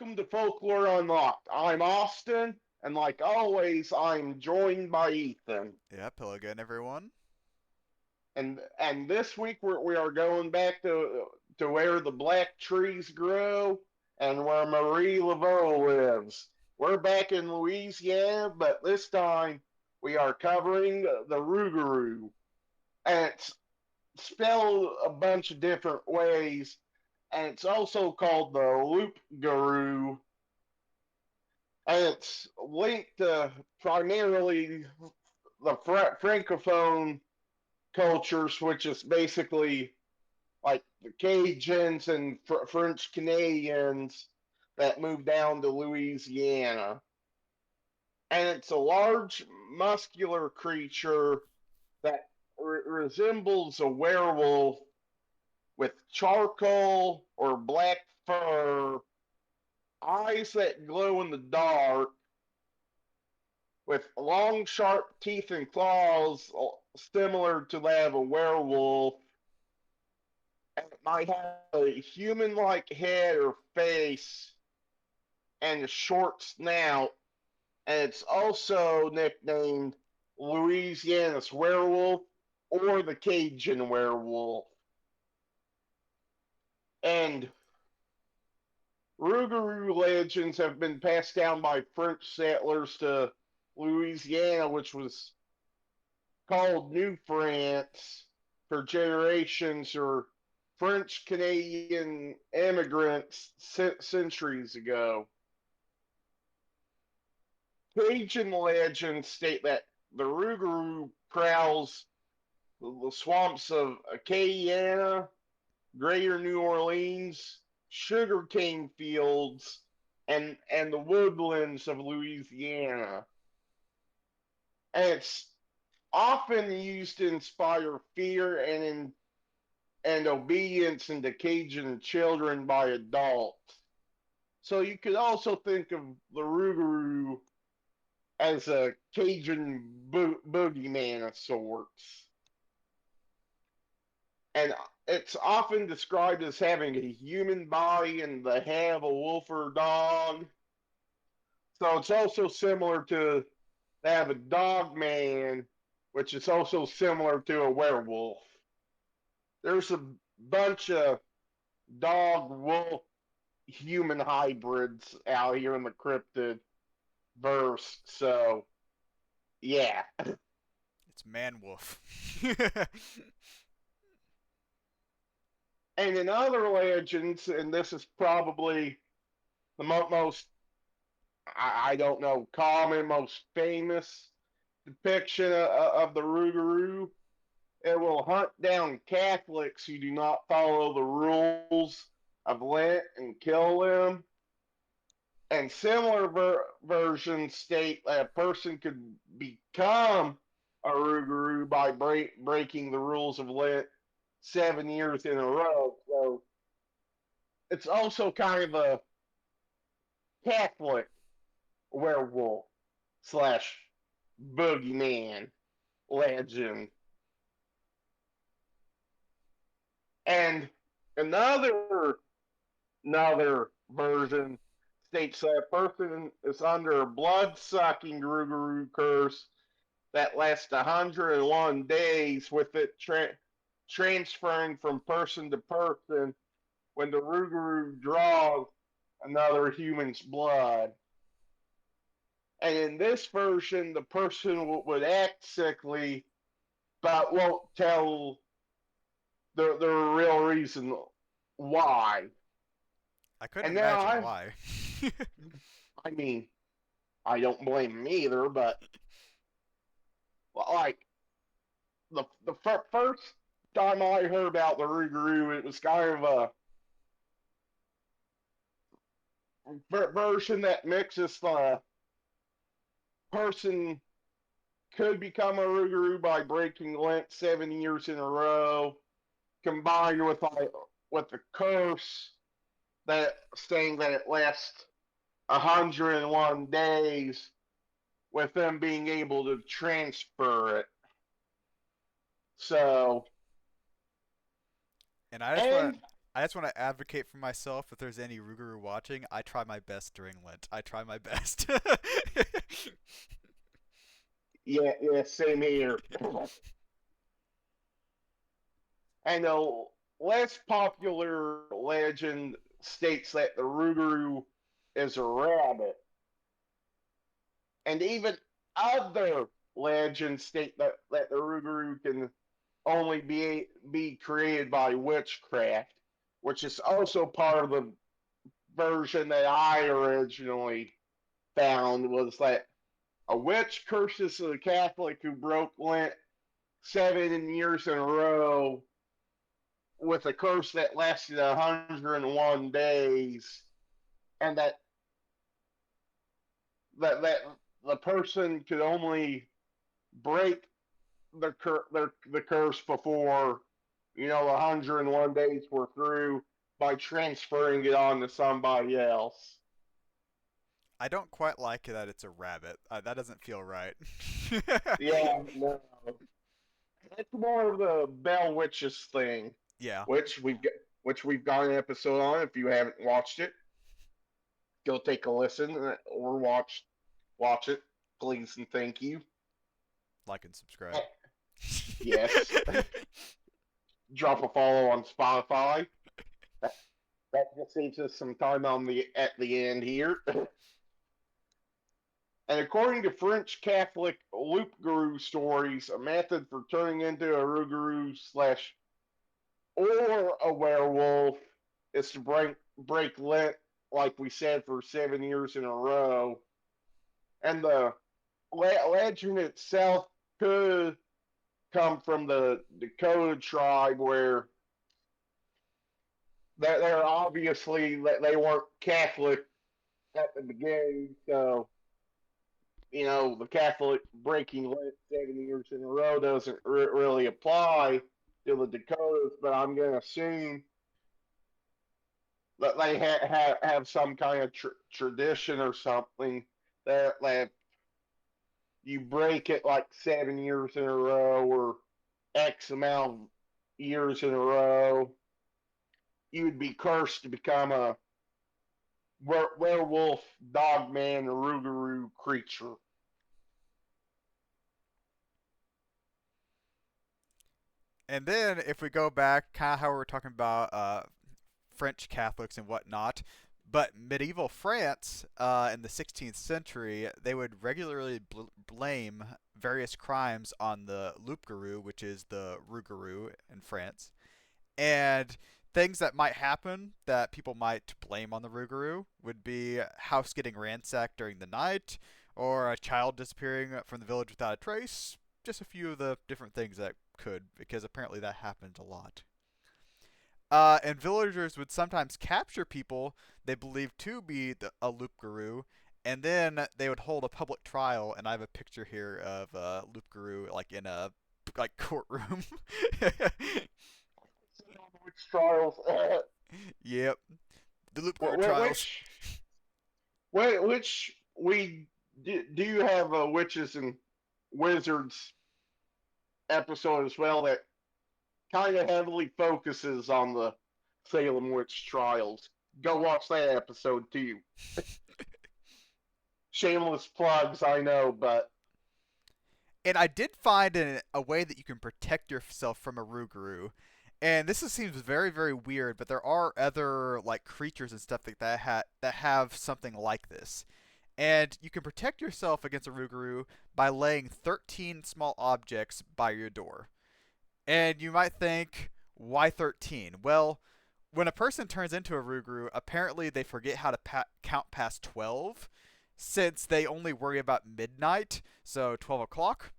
welcome to Folklore Unlocked. I'm Austin, and like always, I'm joined by Ethan. Yep, hello again, everyone. And this week we are going back to where the black trees grow and where Marie Laveau lives. We're back in Louisiana, but this time we are covering the Rougarou, and it's spelled a bunch of different ways, and it's also called the loup-garou, and it's linked to primarily the francophone cultures, which is basically like the Cajuns and French Canadians that moved down to Louisiana. And it's a large, muscular creature that resembles a werewolf with charcoal or black fur, eyes that glow in the dark, with long, sharp teeth and claws similar to that of a werewolf. And it might have a human like head or face and a short snout. And it's also nicknamed Louisiana's werewolf or the Cajun werewolf. And Rougarou legends have been passed down by French settlers to Louisiana, which was called New France for generations, or French Canadian immigrants centuries ago. Cajun legends state that the Rougarou prowls the swamps of Acadiana, Greater New Orleans, sugarcane fields, and the woodlands of Louisiana. And it's often used to inspire fear and obedience into Cajun children by adults. So you could also think of the Rougarou as a Cajun boogeyman of sorts. And it's often described as having a human body and the head of a wolf or dog. So it's also similar to that of a dog man, which is also similar to a werewolf. There's a bunch of dog wolf human hybrids out here in the cryptid verse. So yeah. It's Man Wolf. And in other legends, and this is probably the most, I don't know, common, most famous depiction of the Rougarou, it will hunt down Catholics who do not follow the rules of Lent and kill them. And similar versions state that a person could become a Rougarou by breaking the rules of Lent 7 years in a row. So it's also kind of a Catholic werewolf slash boogeyman legend. And another version states that a person is under a blood sucking Rougarou curse that lasts 101 days, with it transferring from person to person when the Rougarou draws another human's blood. And in this version, the person would act sickly but won't tell the real reason why. I couldn't And now imagine why. I mean, I don't blame him either, but like the first time I heard about the Rougarou, it was kind of a version that mixes the person could become a Rougarou by breaking Lent 7 years in a row, combined with the curse that saying that it lasts 101 days, with them being able to transfer it. So, And I just want and I just want to advocate for myself. If there's any Rougarou watching, I try my best during Lent. I try my best. Yeah, yeah, same here. And a less popular legend states that the Rougarou is a rabbit, and even other legends state that the Rougarou can only be created by witchcraft, which is also part of the version that I originally found was that a witch curses a Catholic who broke Lent 7 years in a row with a curse that lasted 101 days, and that the person could only break the curse before 101 days were through by transferring it on to somebody else. I don't quite like that it's a rabbit. That doesn't feel right. Yeah, no, it's more of the Bell Witches thing, Yeah, which we've got, which we've got an episode on. If you haven't watched it, go take a listen or watch it, please and thank you. like and subscribe. Yes, drop a follow on Spotify. That, that just saves us some time on the at the end here. And according to French Catholic loup-garou stories, a method for turning into a rougarou slash or a werewolf is to break Lent, like we said, for 7 years in a row. And the legend itself could come from the Dakota tribe, where they're obviously they weren't Catholic at the beginning, so the Catholic breaking Lent 7 years in a row doesn't really apply to the Dakotas. But I'm going to assume that they have some kind of tradition or something that you break it like 7 years in a row or X amount of years in a row, you would be cursed to become a werewolf, dogman, rougarou creature. And then if we go back, kind of how we were talking about French Catholics and whatnot, but medieval France in the 16th century, they would regularly blame various crimes on the loup-garou, which is the rougarou in France, and things that might happen that people might blame on the rougarou would be a house getting ransacked during the night, or a child disappearing from the village without a trace. Just a few of the different things that could, because apparently that happened a lot. And villagers would sometimes capture people they believed to be a loup-garou, and then they would hold a public trial. And I have a picture here of a loup-garou, like in a courtroom. Which trials? Yep, the loup-garou trials. which we do you have a witches and wizards episode as well that kind of heavily focuses on the Salem witch trials. Go watch that episode too. Shameless plugs, I know, but And I did find a way that you can protect yourself from a rougarou. And this seems very, very weird, but there are other like creatures and stuff like that have something like this. And you can protect yourself against a rougarou by laying 13 small objects by your door. And you might think, why 13? Well, when a person turns into a rougarou, apparently they forget how to count past 12, since they only worry about midnight, so 12 o'clock.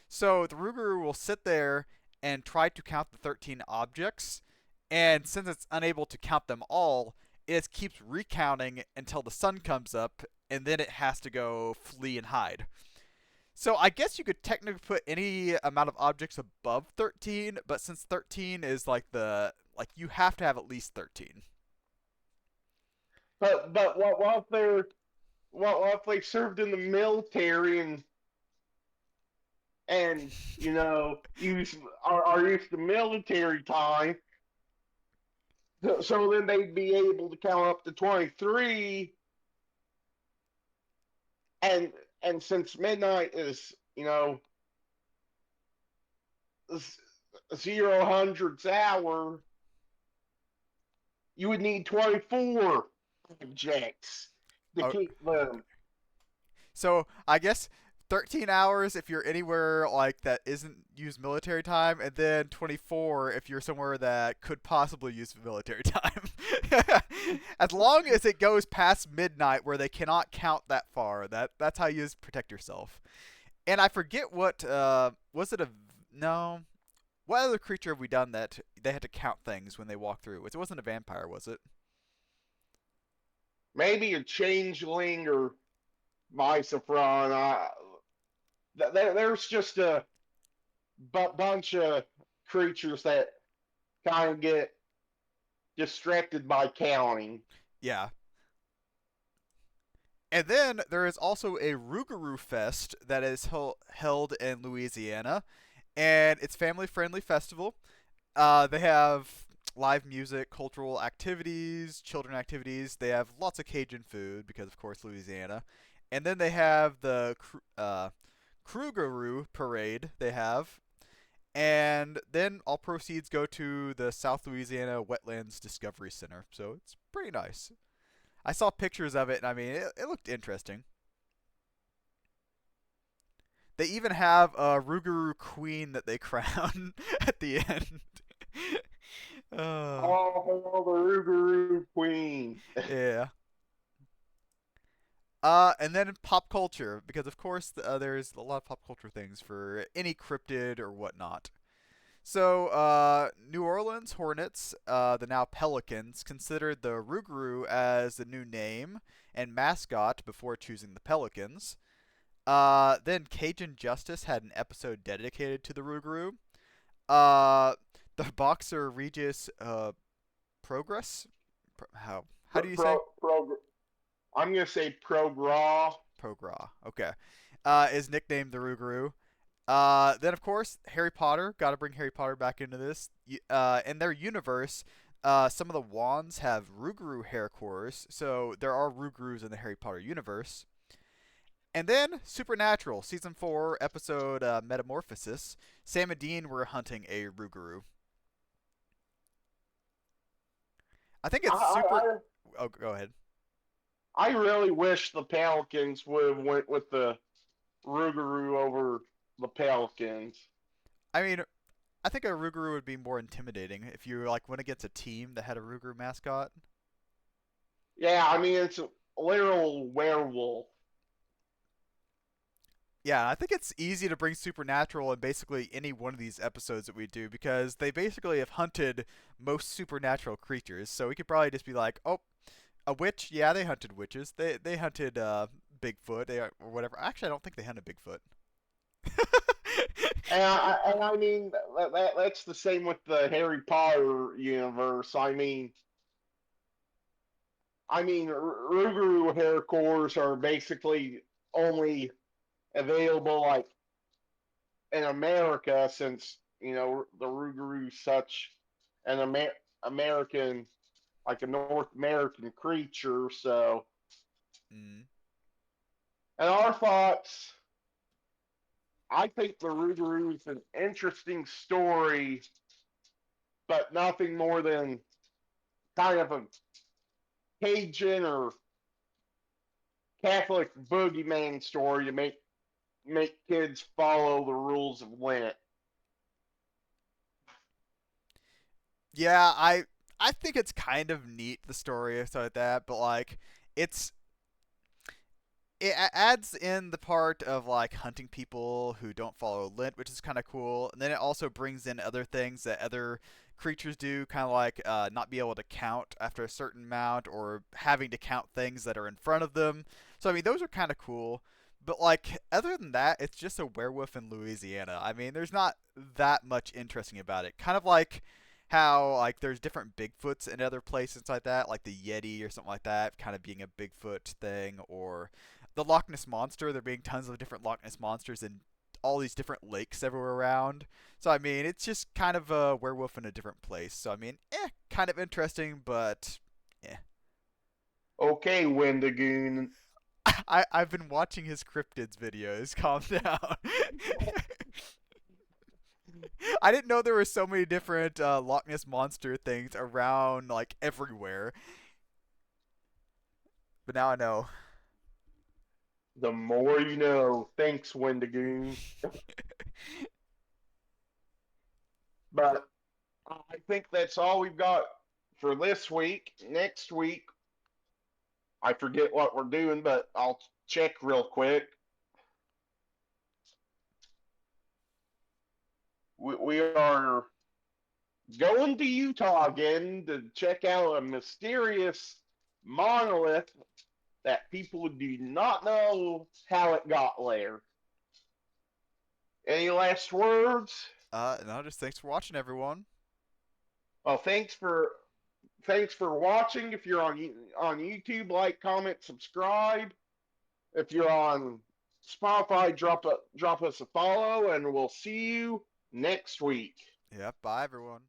So the rougarou will sit there and try to count the 13 objects, and since it's unable to count them all, it keeps recounting until the sun comes up, and then it has to go flee and hide. So I guess you could technically put any amount of objects above 13, but since 13 is like you have to have at least 13. but what if they served in the military and use are used to military time, So then they'd be able to count up to 23, and and since midnight is, zero hundredths hour, you would need 24 objects to Oh, keep them. so I guess 13 hours if you're anywhere like that isn't use military time, and then 24 if you're somewhere that could possibly use military time. As long as it goes past midnight where they cannot count that far, that's how you protect yourself. And I forget what was it a no. What other creature have we done that they had to count things when they walk through? It wasn't a vampire, was it? Maybe a changeling or Visifron. There's just a bunch of creatures that kind of get distracted by counting. Yeah. And then there is also a Rougarou Fest that is held in Louisiana, and it's family-friendly festival. They have live music, cultural activities, children activities. They have lots of Cajun food because, of course, Louisiana. And then they have the Rougarou Parade. They have, and then all proceeds go to the South Louisiana Wetlands Discovery Center. So it's pretty nice. I saw pictures of it, and I mean, it looked interesting. They even have a Rougarou Queen that they crown at the end. uh, Oh, the Rougarou Queen. yeah. And then pop culture, because of course there's a lot of pop culture things for any cryptid or whatnot. So, New Orleans Hornets, the now Pelicans, considered the Rougarou as the new name and mascot before choosing the Pelicans. Then Cajun Justice had an episode dedicated to the Rougarou. Uh, the boxer Regis Progress. How do you say I'm gonna say Progra. Progra? Okay. Is nicknamed the Rougarou. Then of course Harry Potter. Got to bring Harry Potter back into this. In their universe, some of the wands have Rougarou hair cores, so there are Rougarous in the Harry Potter universe. And then Supernatural, season 4, episode Metamorphosis. Sam and Dean were hunting a Rougarou. I think I, it's super. I Oh, go ahead. I really wish the Pelicans would have went with the Rougarou over the Pelicans. I mean, I think a Rougarou would be more intimidating if you like went against a team that had a Rougarou mascot. Yeah, I mean it's a literal werewolf. Yeah, I think it's easy to bring Supernatural in basically any one of these episodes that we do because they basically have hunted most supernatural creatures. So we could probably just be like, oh, a witch? Yeah, they hunted witches. They hunted Bigfoot or whatever. Actually, I don't think they hunted Bigfoot. And I mean that's the same with the Harry Potter universe. I mean Rougarou hair cores are basically only available like in America since the Rougarou is such an American, like a North American creature. So, Mm. and our thoughts, I think the Rougarou is an interesting story, but nothing more than kind of a Cajun or Catholic boogeyman story to make kids follow the rules of Lent. Yeah, I think it's kind of neat the story and stuff like that, but like it's adds in the part of like hunting people who don't follow Lent, which is kind of cool. And then it also brings in other things that other creatures do, kind of like not be able to count after a certain amount or having to count things that are in front of them. So I mean, those are kind of cool. But like other than that, it's just a werewolf in Louisiana. I mean, there's not that much interesting about it. Kind of like how like there's different Bigfoots in other places like that, like the Yeti or something like that, kind of being a Bigfoot thing, or the Loch Ness monster. There being tons of different Loch Ness monsters in all these different lakes everywhere around. So I mean, it's just kind of a werewolf in a different place. So I mean, kind of interesting, but eh. Okay, Wendigoon. I've been watching his cryptids videos. Calm down. I didn't know there were so many different Loch Ness monster things around like everywhere, but now I know. The more you know. Thanks, Wendigoon. But I think that's all we've got for this week. Next week, I forget what we're doing, but I'll check real quick. We are going to Utah again to check out a mysterious monolith that people do not know how it got there. Any last words? No, just thanks for watching, everyone. Well, thanks for watching. If you're on YouTube, like, comment, subscribe. If you're on Spotify, drop us a follow, and we'll see you next week. Yep, bye, everyone.